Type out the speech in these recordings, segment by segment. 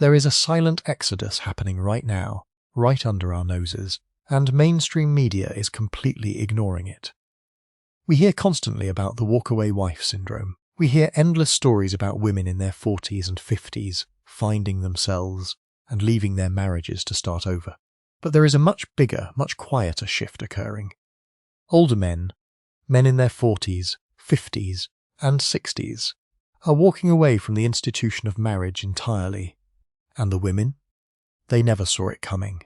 There is a silent exodus happening right now, right under our noses, and mainstream media is completely ignoring it. We hear constantly about the walk-away wife syndrome. We hear endless stories about women in their 40s and 50s finding themselves and leaving their marriages to start over. But there is a much bigger, much quieter shift occurring. Older men in their 40s, 50s, and 60s, are walking away from the institution of marriage entirely. And the women? They never saw it coming.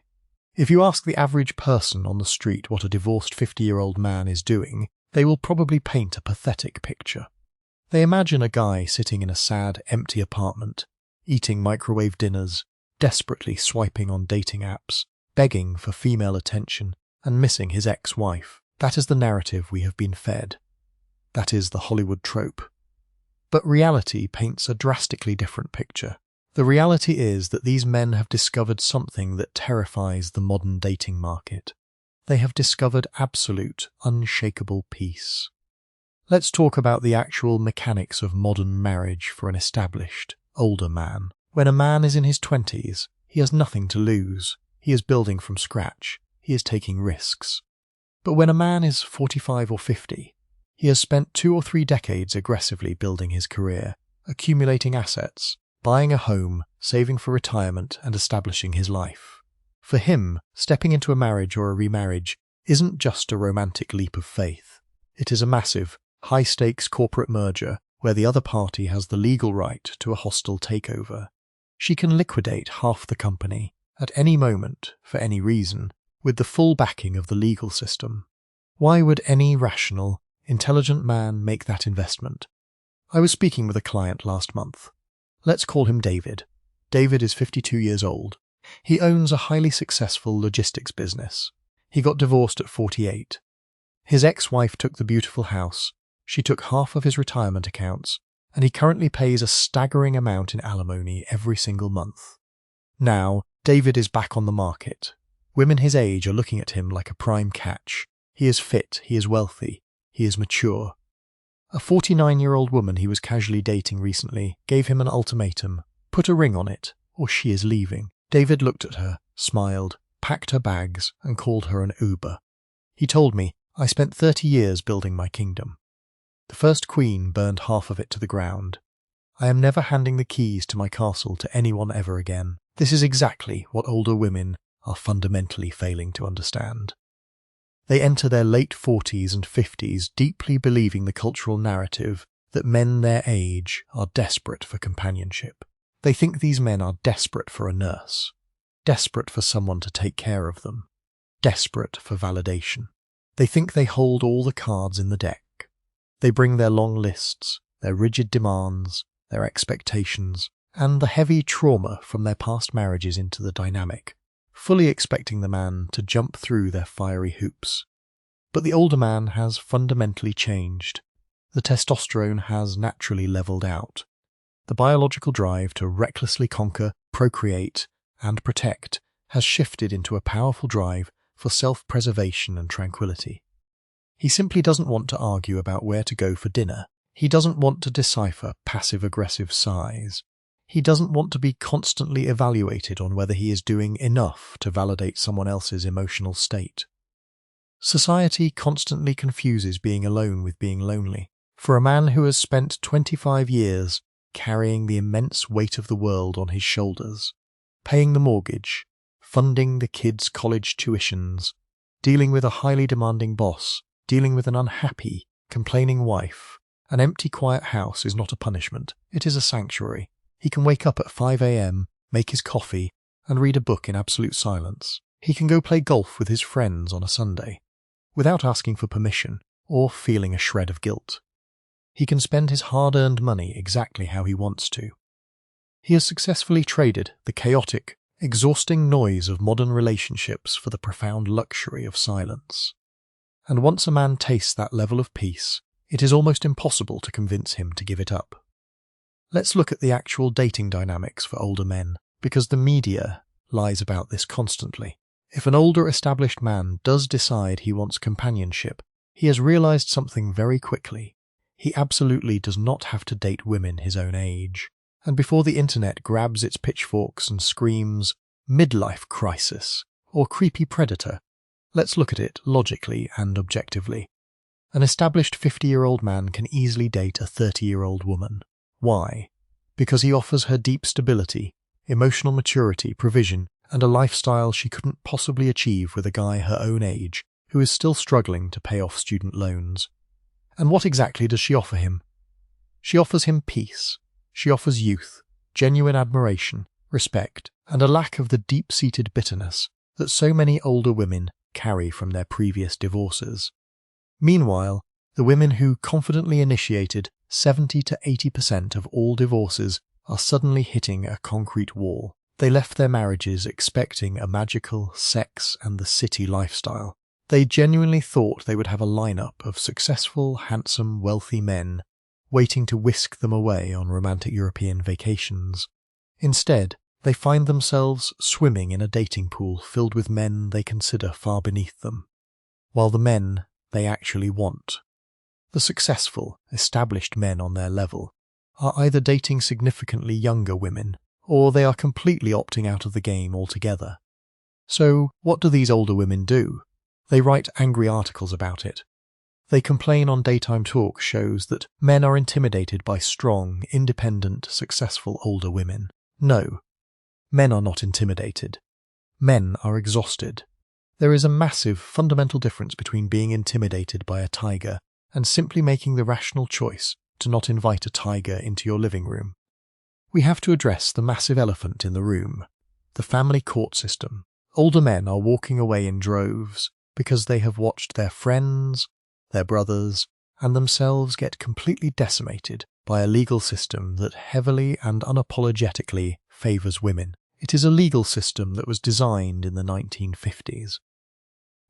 If you ask the average person on the street what a divorced 50-year-old man is doing, they will probably paint a pathetic picture. They imagine a guy sitting in a sad, empty apartment, eating microwave dinners, desperately swiping on dating apps, begging for female attention, and missing his ex-wife. That is the narrative we have been fed. That is the Hollywood trope. But reality paints a drastically different picture. The reality is that these men have discovered something that terrifies the modern dating market. They have discovered absolute, unshakable peace. Let's talk about the actual mechanics of modern marriage for an established, older man. When a man is in his 20s, he has nothing to lose. He is building from scratch. He is taking risks. But when a man is 45 or 50, he has spent 2 or 3 decades aggressively building his career, accumulating assets, buying a home, saving for retirement, and establishing his life. For him, stepping into a marriage or a remarriage isn't just a romantic leap of faith. It is a massive, high-stakes corporate merger where the other party has the legal right to a hostile takeover. She can liquidate half the company at any moment, for any reason, with the full backing of the legal system. Why would any rational, intelligent man make that investment? I was speaking with a client last month. Let's call him David. David is 52 years old. He owns a highly successful logistics business. He got divorced at 48. His ex-wife took the beautiful house. She took half of his retirement accounts, and he currently pays a staggering amount in alimony every single month. Now, David is back on the market. Women his age are looking at him like a prime catch. He is fit, he is wealthy, he is mature. A 49-year-old woman he was casually dating recently gave him an ultimatum: put a ring on it, or she is leaving. David looked at her, smiled, packed her bags, and called her an Uber. He told me, I spent 30 years building my kingdom. The first queen burned half of it to the ground. I am never handing the keys to my castle to anyone ever again. This is exactly what older women are fundamentally failing to understand. They enter their late 40s and 50s deeply believing the cultural narrative that men their age are desperate for companionship. They think these men are desperate for a nurse, desperate for someone to take care of them, desperate for validation. They think they hold all the cards in the deck. They bring their long lists, their rigid demands, their expectations, and the heavy trauma from their past marriages into the dynamic, fully expecting the man to jump through their fiery hoops. But the older man has fundamentally changed. The testosterone has naturally leveled out. The biological drive to recklessly conquer, procreate, and protect has shifted into a powerful drive for self-preservation and tranquility. He simply doesn't want to argue about where to go for dinner. He doesn't want to decipher passive-aggressive sighs. He doesn't want to be constantly evaluated on whether he is doing enough to validate someone else's emotional state. Society constantly confuses being alone with being lonely. For a man who has spent 25 years carrying the immense weight of the world on his shoulders, paying the mortgage, funding the kids' college tuitions, dealing with a highly demanding boss, dealing with an unhappy, complaining wife, an empty, quiet house is not a punishment, it is a sanctuary. He can wake up at 5 a.m., make his coffee, and read a book in absolute silence. He can go play golf with his friends on a Sunday, without asking for permission or feeling a shred of guilt. He can spend his hard-earned money exactly how he wants to. He has successfully traded the chaotic, exhausting noise of modern relationships for the profound luxury of silence. And once a man tastes that level of peace, it is almost impossible to convince him to give it up. Let's look at the actual dating dynamics for older men, because the media lies about this constantly. If an older established man does decide he wants companionship, he has realized something very quickly. He absolutely does not have to date women his own age, And before the internet grabs its pitchforks and screams, midlife crisis, or creepy predator, let's look at it logically and objectively. An established 50-year-old man can easily date a 30-year-old woman. Why? Because he offers her deep stability, emotional maturity, provision, and a lifestyle she couldn't possibly achieve with a guy her own age who is still struggling to pay off student loans. And what exactly does she offer him? She offers him peace. She offers youth, genuine admiration, respect, and a lack of the deep-seated bitterness that so many older women carry from their previous divorces. Meanwhile, the women who confidently initiated 70 to 80% of all divorces are suddenly hitting a concrete wall. They left their marriages expecting a magical sex and the city lifestyle. They genuinely thought they would have a lineup of successful, handsome, wealthy men waiting to whisk them away on romantic European vacations. Instead, they find themselves swimming in a dating pool filled with men they consider far beneath them, while the men they actually want, the successful, established men on their level, are either dating significantly younger women, or they are completely opting out of the game altogether. So, what do these older women do? They write angry articles about it. They complain on daytime talk shows that men are intimidated by strong, independent, successful older women. No, men are not intimidated. Men are exhausted. There is a massive, fundamental difference between being intimidated by a tiger and simply making the rational choice to not invite a tiger into your living room. We have to address the massive elephant in the room, the family court system. Older men are walking away in droves because they have watched their friends, their brothers, and themselves get completely decimated by a legal system that heavily and unapologetically favours women. It is a legal system that was designed in the 1950s,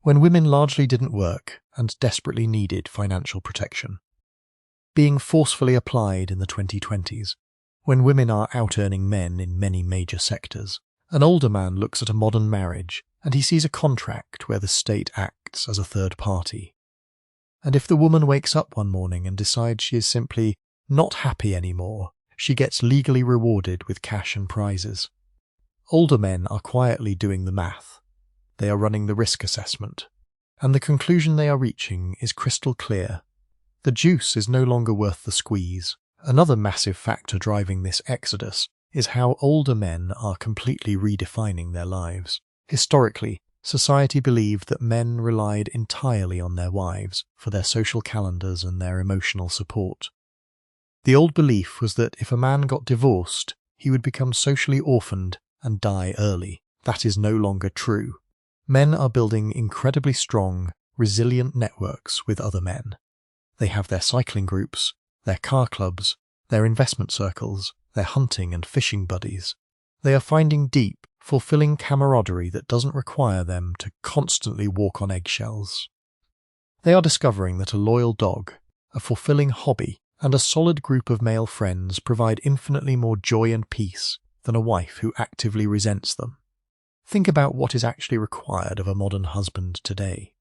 when women largely didn't work and desperately needed financial protection. Being forcefully applied in the 2020s, when women are out-earning men in many major sectors. An older man looks at a modern marriage and he sees a contract where the state acts as a third party. And if the woman wakes up one morning and decides she is simply not happy anymore, she gets legally rewarded with cash and prizes. Older men are quietly doing the math. They are running the risk assessment, and the conclusion they are reaching is crystal clear. The juice is no longer worth the squeeze. Another massive factor driving this exodus is how older men are completely redefining their lives. Historically, society believed that men relied entirely on their wives for their social calendars and their emotional support. The old belief was that if a man got divorced, he would become socially orphaned and die early. That is no longer true. Men are building incredibly strong, resilient networks with other men. They have their cycling groups, their car clubs, their investment circles, their hunting and fishing buddies. They are finding deep, fulfilling camaraderie that doesn't require them to constantly walk on eggshells. They are discovering that a loyal dog, a fulfilling hobby, and a solid group of male friends provide infinitely more joy and peace than a wife who actively resents them. Think about what is actually required of a modern husband today.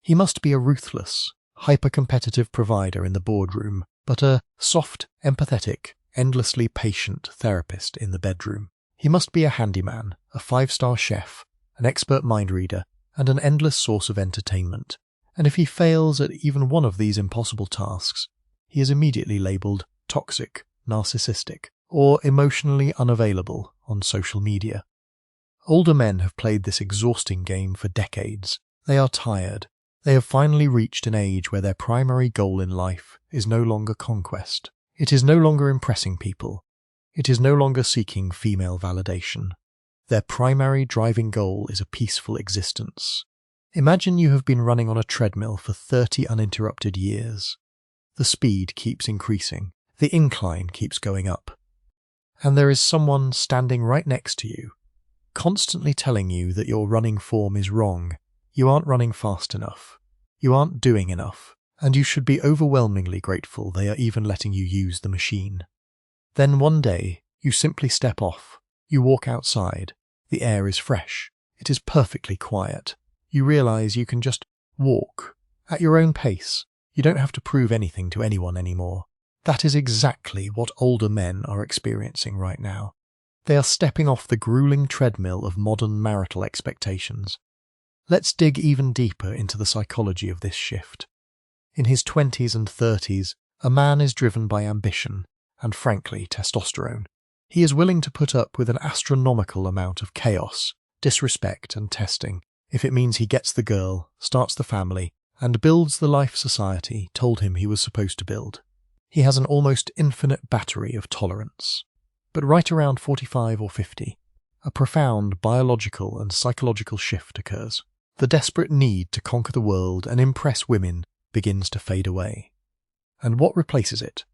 He must be a ruthless, hyper-competitive provider in the boardroom, but a soft, empathetic, endlessly patient therapist in the bedroom. He must be a handyman, a 5-star chef, an expert mind reader, and an endless source of entertainment. And if he fails at even one of these impossible tasks, he is immediately labelled toxic, narcissistic, or emotionally unavailable on social media. Older men have played this exhausting game for decades. They are tired. They have finally reached an age where their primary goal in life is no longer conquest. It is no longer impressing people. It is no longer seeking female validation. Their primary driving goal is a peaceful existence. Imagine you have been running on a treadmill for 30 uninterrupted years. The speed keeps increasing. The incline keeps going up. And there is someone standing right next to you, constantly telling you that your running form is wrong. You aren't running fast enough. You aren't doing enough. And you should be overwhelmingly grateful they are even letting you use the machine. Then one day, you simply step off. You walk outside. The air is fresh. It is perfectly quiet. You realize you can just walk at your own pace. You don't have to prove anything to anyone anymore. That is exactly what older men are experiencing right now. They are stepping off the grueling treadmill of modern marital expectations. Let's dig even deeper into the psychology of this shift. In his 20s and 30s, a man is driven by ambition and, frankly, testosterone. He is willing to put up with an astronomical amount of chaos, disrespect and testing if it means he gets the girl, starts the family, and builds the life society told him he was supposed to build. He has an almost infinite battery of tolerance. But right around 45 or 50, a profound biological and psychological shift occurs. The desperate need to conquer the world and impress women begins to fade away. And what replaces it?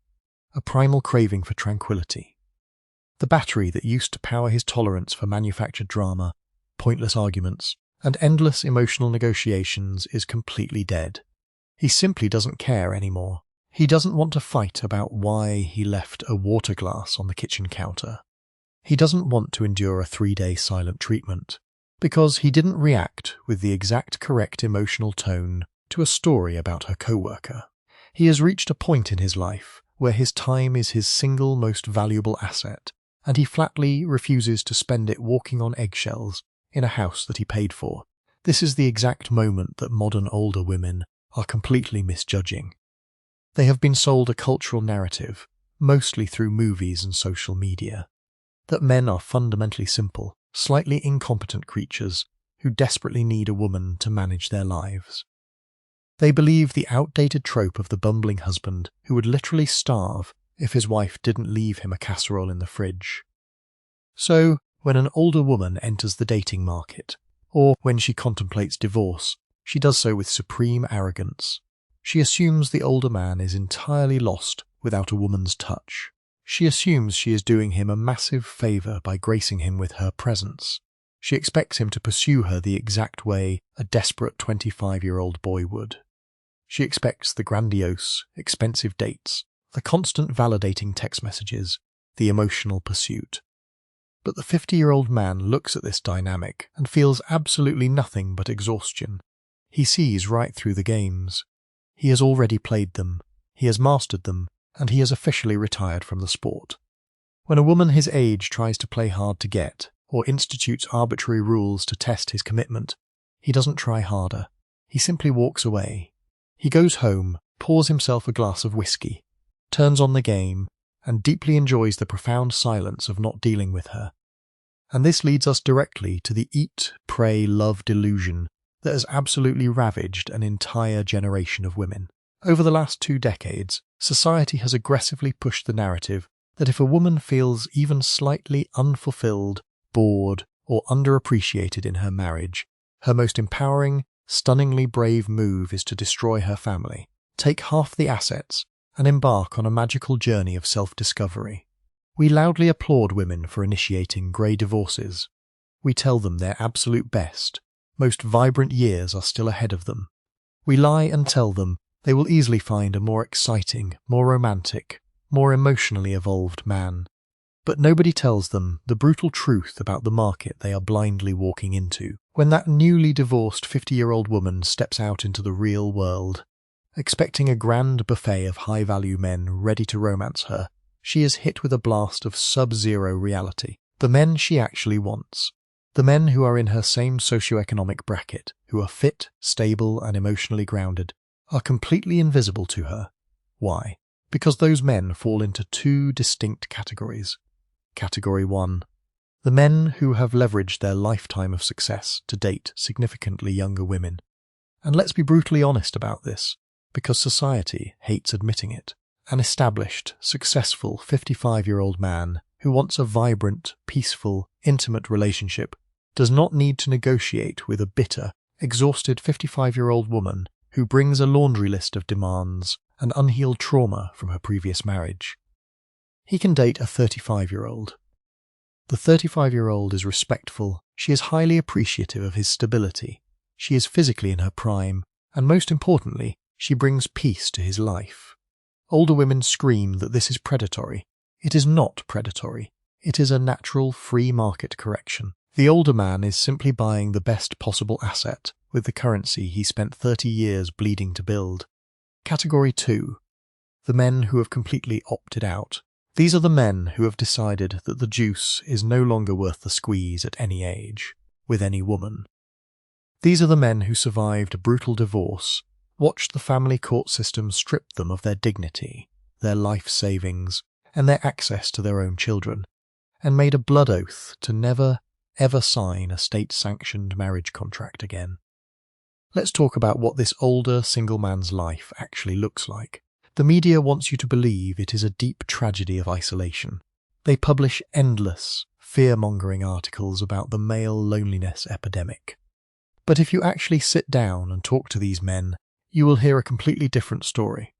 A primal craving for tranquility. The battery that used to power his tolerance for manufactured drama, pointless arguments, and endless emotional negotiations is completely dead. He simply doesn't care anymore. He doesn't want to fight about why he left a water glass on the kitchen counter. He doesn't want to endure a 3-day silent treatment, because he didn't react with the exact correct emotional tone to a story about her coworker. He has reached a point in his life where his time is his single most valuable asset, and he flatly refuses to spend it walking on eggshells in a house that he paid for. This is the exact moment that modern older women are completely misjudging. They have been sold a cultural narrative, mostly through movies and social media, that men are fundamentally simple, slightly incompetent creatures who desperately need a woman to manage their lives. They believe the outdated trope of the bumbling husband who would literally starve if his wife didn't leave him a casserole in the fridge. So, when an older woman enters the dating market, or when she contemplates divorce, she does so with supreme arrogance. She assumes the older man is entirely lost without a woman's touch. She assumes she is doing him a massive favour by gracing him with her presence. She expects him to pursue her the exact way a desperate 25-year-old boy would. She expects the grandiose, expensive dates, the constant validating text messages, the emotional pursuit. But the 50-year-old man looks at this dynamic and feels absolutely nothing but exhaustion. He sees right through the games. He has already played them, he has mastered them, and he has officially retired from the sport. When a woman his age tries to play hard to get, or institutes arbitrary rules to test his commitment, he doesn't try harder. He simply walks away. He goes home, pours himself a glass of whiskey, turns on the game, and deeply enjoys the profound silence of not dealing with her. And this leads us directly to the eat, pray, love delusion that has absolutely ravaged an entire generation of women. Over the last 2 decades, society has aggressively pushed the narrative that if a woman feels even slightly unfulfilled, bored, or underappreciated in her marriage, her most empowering, stunningly brave move is to destroy her family, take half the assets, and embark on a magical journey of self-discovery. We loudly applaud women for initiating grey divorces. We tell them their absolute best, most vibrant years are still ahead of them. We lie and tell them they will easily find a more exciting, more romantic, more emotionally evolved man. But nobody tells them the brutal truth about the market they are blindly walking into. When that newly divorced 50-year-old woman steps out into the real world, expecting a grand buffet of high-value men ready to romance her, she is hit with a blast of sub-zero reality. The men she actually wants, the men who are in her same socioeconomic bracket, who are fit, stable, and emotionally grounded, are completely invisible to her. Why? Because those men fall into 2 distinct categories. Category 1. The men who have leveraged their lifetime of success to date significantly younger women. And let's be brutally honest about this, because society hates admitting it. An established, successful 55-year-old man who wants a vibrant, peaceful, intimate relationship does not need to negotiate with a bitter, exhausted 55-year-old woman who brings a laundry list of demands and unhealed trauma from her previous marriage. He can date a 35-year-old. The 35-year-old is respectful, she is highly appreciative of his stability, she is physically in her prime, and most importantly, she brings peace to his life. Older women scream that this is predatory. It is not predatory. It is a natural free market correction. The older man is simply buying the best possible asset with the currency he spent 30 years bleeding to build. Category 2. the men who have completely opted out. These are the men who have decided that the juice is no longer worth the squeeze at any age, with any woman. These are the men who survived a brutal divorce, watched the family court system strip them of their dignity, their life savings, and their access to their own children, and made a blood oath to never, ever sign a state-sanctioned marriage contract again. Let's talk about what this older single man's life actually looks like. The media wants you to believe it is a deep tragedy of isolation. They publish endless, fear-mongering articles about the male loneliness epidemic. But if you actually sit down and talk to these men, you will hear a completely different story.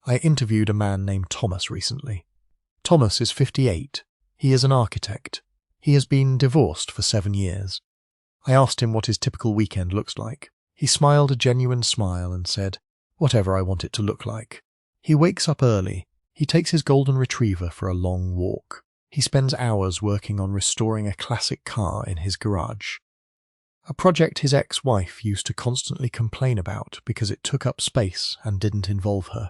I interviewed a man named Thomas recently. Thomas is 58. He is an architect. He has been divorced for 7 years. I asked him what his typical weekend looks like. He smiled a genuine smile and said, "Whatever I want it to look like." He wakes up early. He takes his golden retriever for a long walk. He spends hours working on restoring a classic car in his garage. A project his ex-wife used to constantly complain about because it took up space and didn't involve her.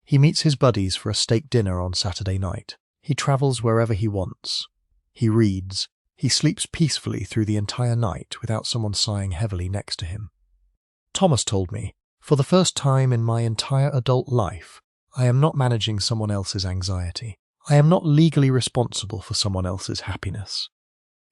He meets his buddies for a steak dinner on Saturday night. He travels wherever he wants. He reads. He sleeps peacefully through the entire night without someone sighing heavily next to him. Thomas told me, "For the first time in my entire adult life, I am not managing someone else's anxiety. I am not legally responsible for someone else's happiness.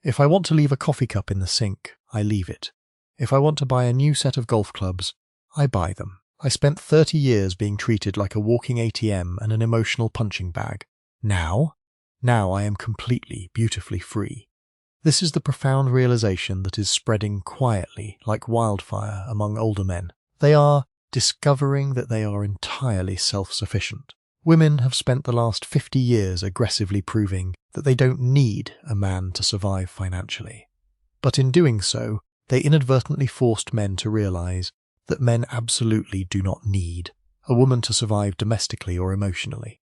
If I want to leave a coffee cup in the sink, I leave it. If I want to buy a new set of golf clubs, I buy them. I spent 30 years being treated like a walking ATM and an emotional punching bag. Now I am completely, beautifully free." This is the profound realization that is spreading quietly like wildfire among older men. They are discovering that they are entirely self-sufficient. Women have spent the last 50 years aggressively proving that they don't need a man to survive financially. But in doing so, they inadvertently forced men to realize that men absolutely do not need a woman to survive domestically or emotionally.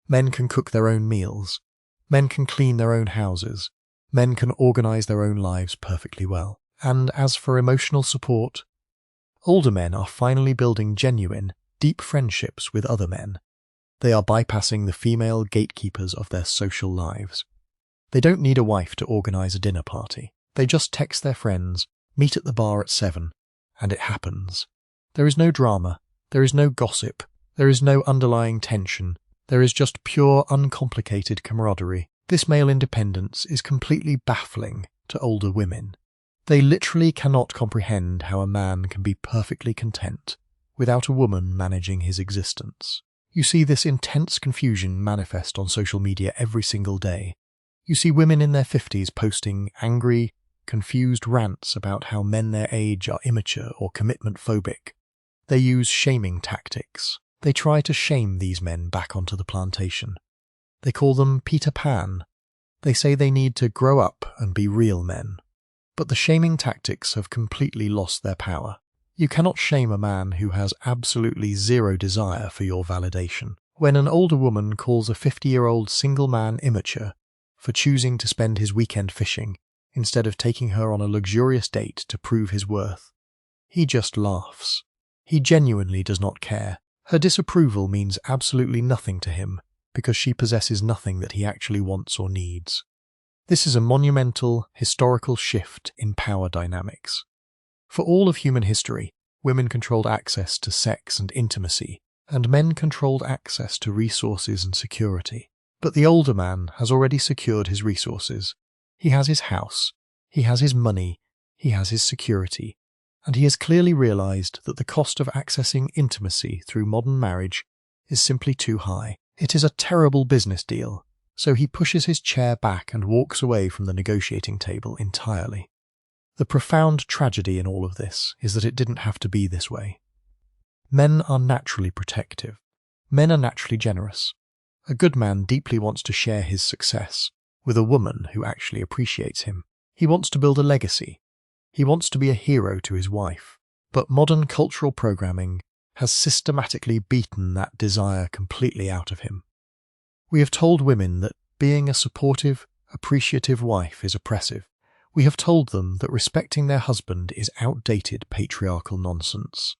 Men can cook their own meals. Men can clean their own houses. Men can organize their own lives perfectly well. And as for emotional support, older men are finally building genuine, deep friendships with other men. They are bypassing the female gatekeepers of their social lives. They don't need a wife to organize a dinner party. They just text their friends, meet at the bar at 7, and it happens. There is no drama. There is no gossip. There is no underlying tension. There is just pure, uncomplicated camaraderie. This male independence is completely baffling to older women. They literally cannot comprehend how a man can be perfectly content without a woman managing his existence. You see this intense confusion manifest on social media every single day. You see women in their 50s posting angry, confused rants about how men their age are immature or commitment phobic. They use shaming tactics. They try to shame these men back onto the plantation. They call them Peter Pan. They say they need to grow up and be real men. But the shaming tactics have completely lost their power. You cannot shame a man who has absolutely zero desire for your validation. When an older woman calls a 50-year-old single man immature for choosing to spend his weekend fishing instead of taking her on a luxurious date to prove his worth, he just laughs. He genuinely does not care. Her disapproval means absolutely nothing to him because she possesses nothing that he actually wants or needs. This is a monumental, historical shift in power dynamics. For all of human history, women controlled access to sex and intimacy, and men controlled access to resources and security. But the older man has already secured his resources. He has his house, he has his money, he has his security, and he has clearly realized that the cost of accessing intimacy through modern marriage is simply too high. It is a terrible business deal, so he pushes his chair back and walks away from the negotiating table entirely. The profound tragedy in all of this is that it didn't have to be this way. Men are naturally protective. Men are naturally generous. A good man deeply wants to share his success with a woman who actually appreciates him. He wants to build a legacy. He wants to be a hero to his wife. But modern cultural programming has systematically beaten that desire completely out of him. We have told women that being a supportive, appreciative wife is oppressive. We have told them that respecting their husband is outdated patriarchal nonsense.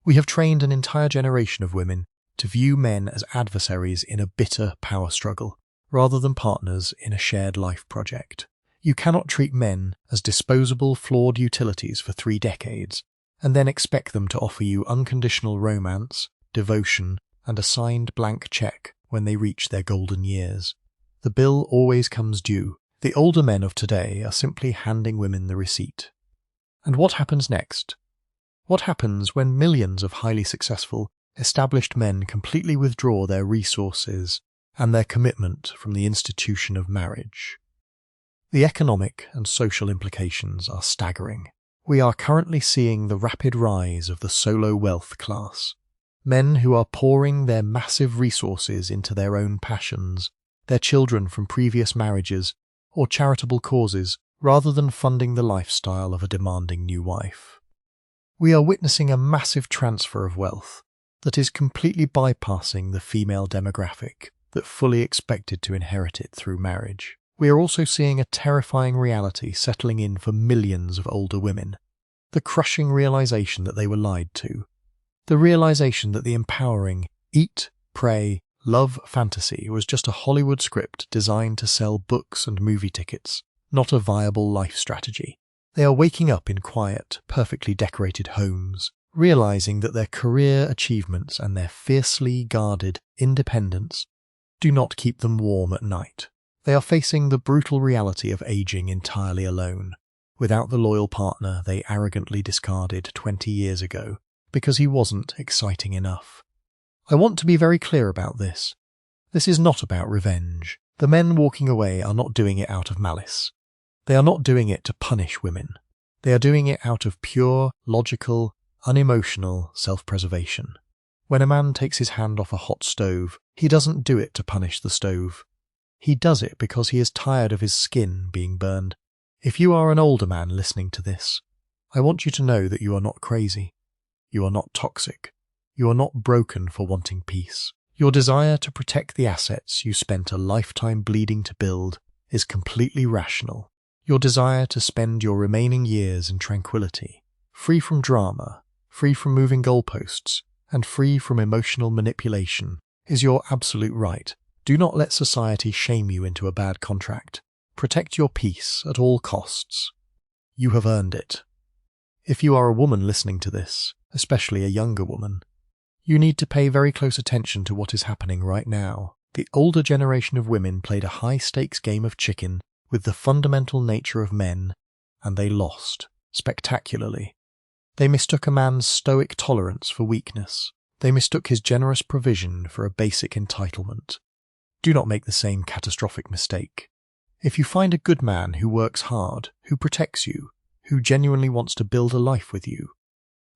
We have trained an entire generation of women to view men as adversaries in a bitter power struggle, rather than partners in a shared life project. You cannot treat men as disposable, flawed utilities for 3 decades, and then expect them to offer you unconditional romance, devotion, and a signed blank check when they reach their golden years. The bill always comes due. The older men of today are simply handing women the receipt. And what happens next? What happens when millions of highly successful, established men completely withdraw their resources and their commitment from the institution of marriage? The economic and social implications are staggering. We are currently seeing the rapid rise of the solo wealth class. Men who are pouring their massive resources into their own passions, their children from previous marriages, or charitable causes, rather than funding the lifestyle of a demanding new wife. We are witnessing a massive transfer of wealth that is completely bypassing the female demographic that fully expected to inherit it through marriage. We are also seeing a terrifying reality settling in for millions of older women. The crushing realization that they were lied to. The realization that the empowering eat, pray, love fantasy was just a Hollywood script designed to sell books and movie tickets, not a viable life strategy. They are waking up in quiet, perfectly decorated homes, realizing that their career achievements and their fiercely guarded independence do not keep them warm at night. They are facing the brutal reality of aging entirely alone, without the loyal partner they arrogantly discarded 20 years ago because he wasn't exciting enough. I want to be very clear about this. This is not about revenge. The men walking away are not doing it out of malice. They are not doing it to punish women. They are doing it out of pure, logical, unemotional self-preservation. When a man takes his hand off a hot stove, he doesn't do it to punish the stove. He does it because he is tired of his skin being burned. If you are an older man listening to this, I want you to know that you are not crazy. You are not toxic. You are not broken for wanting peace. Your desire to protect the assets you spent a lifetime bleeding to build is completely rational. Your desire to spend your remaining years in tranquility, free from drama, free from moving goalposts, and free from emotional manipulation, is your absolute right. Do not let society shame you into a bad contract. Protect your peace at all costs. You have earned it. If you are a woman listening to this, especially a younger woman, you need to pay very close attention to what is happening right now. The older generation of women played a high-stakes game of chicken with the fundamental nature of men, and they lost, spectacularly. They mistook a man's stoic tolerance for weakness. They mistook his generous provision for a basic entitlement. Do not make the same catastrophic mistake. If you find a good man who works hard, who protects you, who genuinely wants to build a life with you,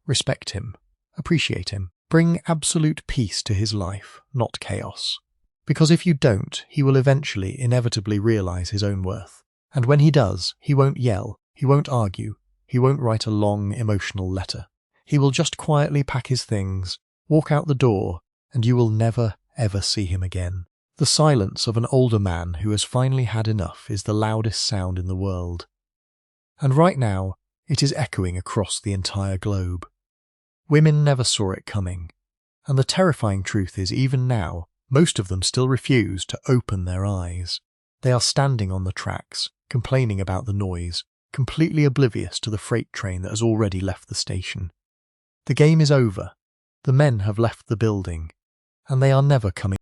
respect him, appreciate him, bring absolute peace to his life, not chaos. Because if you don't, he will eventually inevitably realize his own worth. And when he does, he won't yell, he won't argue, he won't write a long, emotional letter. He will just quietly pack his things, walk out the door, and you will never, ever see him again. The silence of an older man who has finally had enough is the loudest sound in the world. And right now, it is echoing across the entire globe. Women never saw it coming. And the terrifying truth is, even now, most of them still refuse to open their eyes. They are standing on the tracks, complaining about the noise, completely oblivious to the freight train that has already left the station. The game is over. The men have left the building, and they are never coming